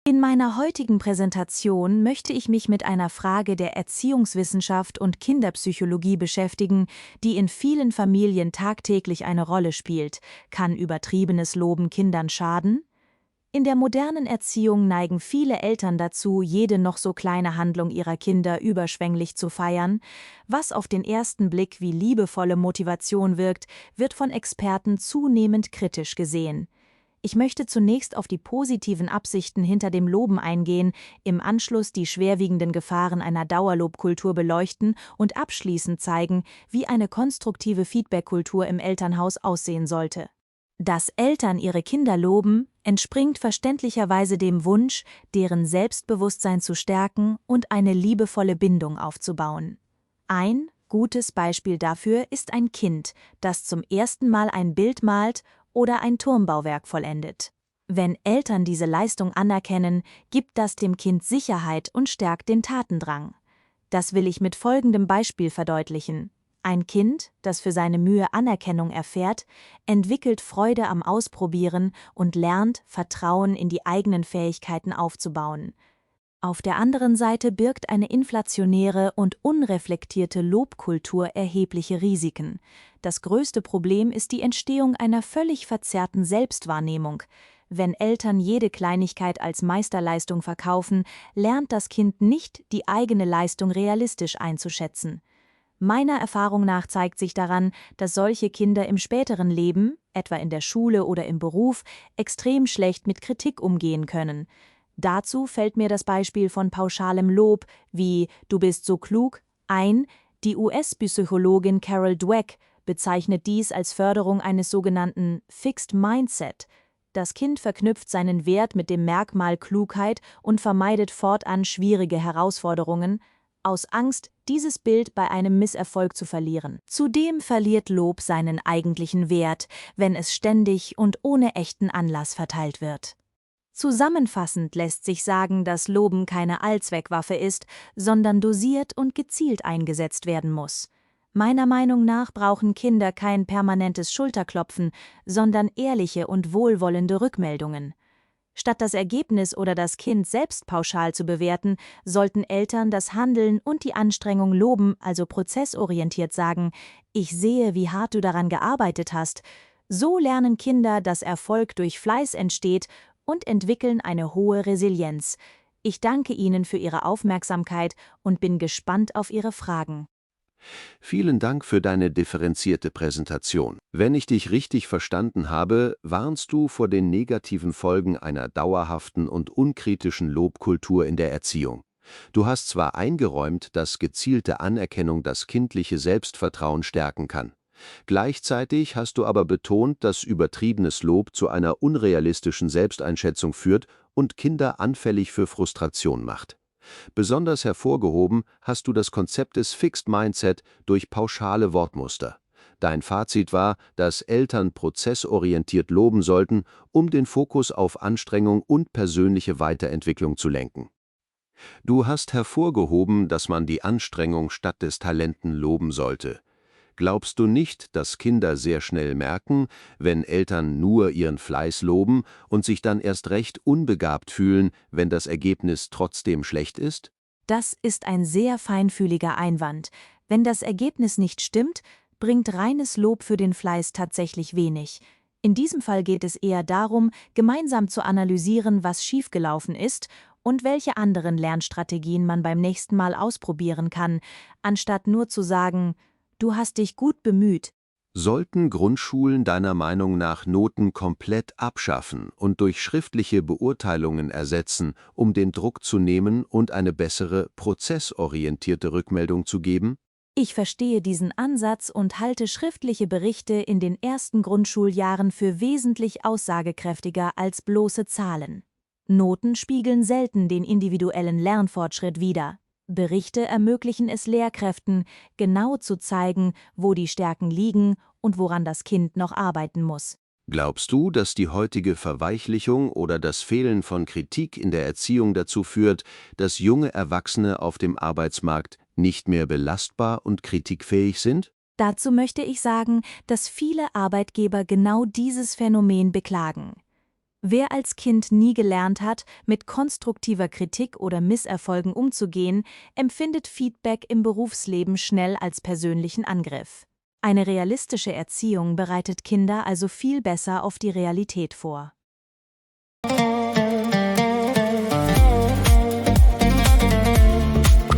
In meiner heutigen Präsentation möchte ich mich mit einer Frage der Erziehungswissenschaft und Kinderpsychologie beschäftigen, die in vielen Familien tagtäglich eine Rolle spielt. Kann übertriebenes Loben Kindern schaden? In der modernen Erziehung neigen viele Eltern dazu, jede noch so kleine Handlung ihrer Kinder überschwänglich zu feiern. Was auf den ersten Blick wie liebevolle Motivation wirkt, wird von Experten zunehmend kritisch gesehen. Ich möchte zunächst auf die positiven Absichten hinter dem Loben eingehen, im Anschluss die schwerwiegenden Gefahren einer Dauerlobkultur beleuchten und abschließend zeigen, wie eine konstruktive Feedbackkultur im Elternhaus aussehen sollte. Dass Eltern ihre Kinder loben, entspringt verständlicherweise dem Wunsch, deren Selbstbewusstsein zu stärken und eine liebevolle Bindung aufzubauen. Ein gutes Beispiel dafür ist ein Kind, das zum ersten Mal ein Bild malt oder ein Turmbauwerk vollendet. Wenn Eltern diese Leistung anerkennen, gibt das dem Kind Sicherheit und stärkt den Tatendrang. Das will ich mit folgendem Beispiel verdeutlichen. Ein Kind, das für seine Mühe Anerkennung erfährt, entwickelt Freude am Ausprobieren und lernt, Vertrauen in die eigenen Fähigkeiten aufzubauen. Auf der anderen Seite birgt eine inflationäre und unreflektierte Lobkultur erhebliche Risiken. Das größte Problem ist die Entstehung einer völlig verzerrten Selbstwahrnehmung. Wenn Eltern jede Kleinigkeit als Meisterleistung verkaufen, lernt das Kind nicht, die eigene Leistung realistisch einzuschätzen. Meiner Erfahrung nach zeigt sich daran, dass solche Kinder im späteren Leben, etwa in der Schule oder im Beruf, extrem schlecht mit Kritik umgehen können. Dazu fällt mir das Beispiel von pauschalem Lob wie „Du bist so klug" ein. Die US-Psychologin Carol Dweck bezeichnet dies als Förderung eines sogenannten Fixed Mindset. Das Kind verknüpft seinen Wert mit dem Merkmal Klugheit und vermeidet fortan schwierige Herausforderungen, aus Angst, dieses Bild bei einem Misserfolg zu verlieren. Zudem verliert Lob seinen eigentlichen Wert, wenn es ständig und ohne echten Anlass verteilt wird. Zusammenfassend lässt sich sagen, dass Loben keine Allzweckwaffe ist, sondern dosiert und gezielt eingesetzt werden muss. Meiner Meinung nach brauchen Kinder kein permanentes Schulterklopfen, sondern ehrliche und wohlwollende Rückmeldungen. Statt das Ergebnis oder das Kind selbst pauschal zu bewerten, sollten Eltern das Handeln und die Anstrengung loben, also prozessorientiert sagen: „Ich sehe, wie hart du daran gearbeitet hast." So lernen Kinder, dass Erfolg durch Fleiß entsteht und entwickeln eine hohe Resilienz. Ich danke Ihnen für Ihre Aufmerksamkeit und bin gespannt auf Ihre Fragen. Vielen Dank für deine differenzierte Präsentation. Wenn ich dich richtig verstanden habe, warnst du vor den negativen Folgen einer dauerhaften und unkritischen Lobkultur in der Erziehung. Du hast zwar eingeräumt, dass gezielte Anerkennung das kindliche Selbstvertrauen stärken kann. Gleichzeitig hast du aber betont, dass übertriebenes Lob zu einer unrealistischen Selbsteinschätzung führt und Kinder anfällig für Frustration macht. Besonders hervorgehoben hast du das Konzept des Fixed Mindset durch pauschale Wortmuster. Dein Fazit war, dass Eltern prozessorientiert loben sollten, um den Fokus auf Anstrengung und persönliche Weiterentwicklung zu lenken. Du hast hervorgehoben, dass man die Anstrengung statt des Talenten loben sollte. Glaubst du nicht, dass Kinder sehr schnell merken, wenn Eltern nur ihren Fleiß loben und sich dann erst recht unbegabt fühlen, wenn das Ergebnis trotzdem schlecht ist? Das ist ein sehr feinfühliger Einwand. Wenn das Ergebnis nicht stimmt, bringt reines Lob für den Fleiß tatsächlich wenig. In diesem Fall geht es eher darum, gemeinsam zu analysieren, was schiefgelaufen ist und welche anderen Lernstrategien man beim nächsten Mal ausprobieren kann, anstatt nur zu sagen: „Du hast dich gut bemüht." Sollten Grundschulen deiner Meinung nach Noten komplett abschaffen und durch schriftliche Beurteilungen ersetzen, um den Druck zu nehmen und eine bessere, prozessorientierte Rückmeldung zu geben? Ich verstehe diesen Ansatz und halte schriftliche Berichte in den ersten Grundschuljahren für wesentlich aussagekräftiger als bloße Zahlen. Noten spiegeln selten den individuellen Lernfortschritt wider. Berichte ermöglichen es Lehrkräften, genau zu zeigen, wo die Stärken liegen und woran das Kind noch arbeiten muss. Glaubst du, dass die heutige Verweichlichung oder das Fehlen von Kritik in der Erziehung dazu führt, dass junge Erwachsene auf dem Arbeitsmarkt nicht mehr belastbar und kritikfähig sind? Dazu möchte ich sagen, dass viele Arbeitgeber genau dieses Phänomen beklagen. Wer als Kind nie gelernt hat, mit konstruktiver Kritik oder Misserfolgen umzugehen, empfindet Feedback im Berufsleben schnell als persönlichen Angriff. Eine realistische Erziehung bereitet Kinder also viel besser auf die Realität vor.